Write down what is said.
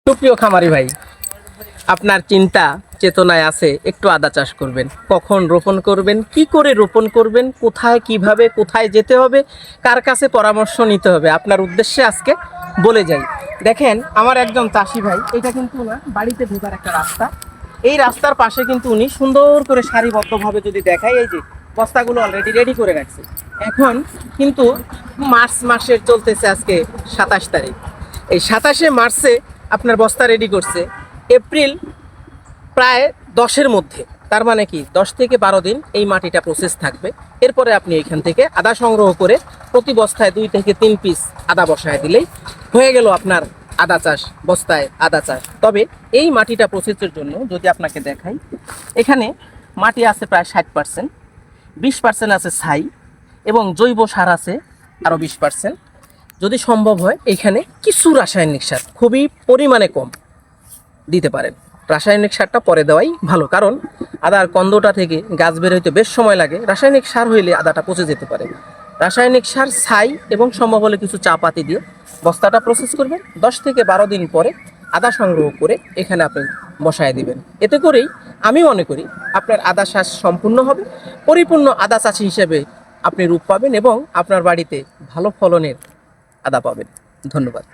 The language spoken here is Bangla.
সুপ্রিয় খামারি ভাই, আপনার চিন্তা চেতনায় আছে একটু আদা চাষ করবেন। কখন রোপণ করবেন, কি করে রোপণ করবেন, কোথায় কিভাবে কোথায় যেতে হবে, কার কাছে পরামর্শ নিতে হবে, আপনার উদ্দেশ্যে আজকে বলে যাই। দেখেন, আমার একজন চাষি ভাই, এটা কিন্তু না বাড়িতে ঢোকার একটা রাস্তা। এই রাস্তার পাশে কিন্তু উনি সুন্দর করে সারিবদ্ধভাবে যদি দেখায়, এই যে বস্তাগুলো অলরেডি রেডি করে রাখছে। এখন কিন্তু মার্চ মাসের চলতেছে আজকে 27 তারিখ। এই 27শে মার্চে আপনার বস্তা রেডি করছে। এপ্রিল প্রায় 10-এর মধ্যে, তার মানে কি 10 থেকে 12 দিন এই মাটিটা প্রসেস থাকবে। এরপরে আপনি এখান থেকে আদা সংগ্রহ করে প্রতি বস্তায় 2 থেকে 3 পিস আদা বসায় দিলেই হয়ে গেল আপনার আদা চাষ, বস্তায় আদা চাষ। তবে এই মাটিটা প্রসেসের জন্য যদি আপনাকে দেখাই, এখানে মাটি আছে প্রায় 60%, 20% আছে ছাই এবং জৈব সার আছে আরও 20%। যদি সম্ভব হয় এখানে কিছু রাসায়নিক সার খুবই পরিমাণে কম দিতে পারেন। রাসায়নিক সারটা পরে দেওয়াই ভালো, কারণ আদার কন্দটা থেকে গাছ বের হইতে বেশ সময় লাগে। রাসায়নিক সার হইলে আদাটা পচে যেতে পারে। রাসায়নিক সার, ছাই এবং সম্ভব হলে কিছু চা পাতি দিয়ে বস্তাটা প্রসেস করবেন। 10 থেকে 12 দিন পরে আদা সংগ্রহ করে এখানে আপনি বসায় দিবেন। এতে করেই আমি মনে করি আপনার আদা চাষ সম্পূর্ণ হবে, পরিপূর্ণ আদা চাষি হিসেবে আপনি রূপ পাবেন এবং আপনার বাড়িতে ভালো ফলনের আদা পাবেন। ধন্যবাদ।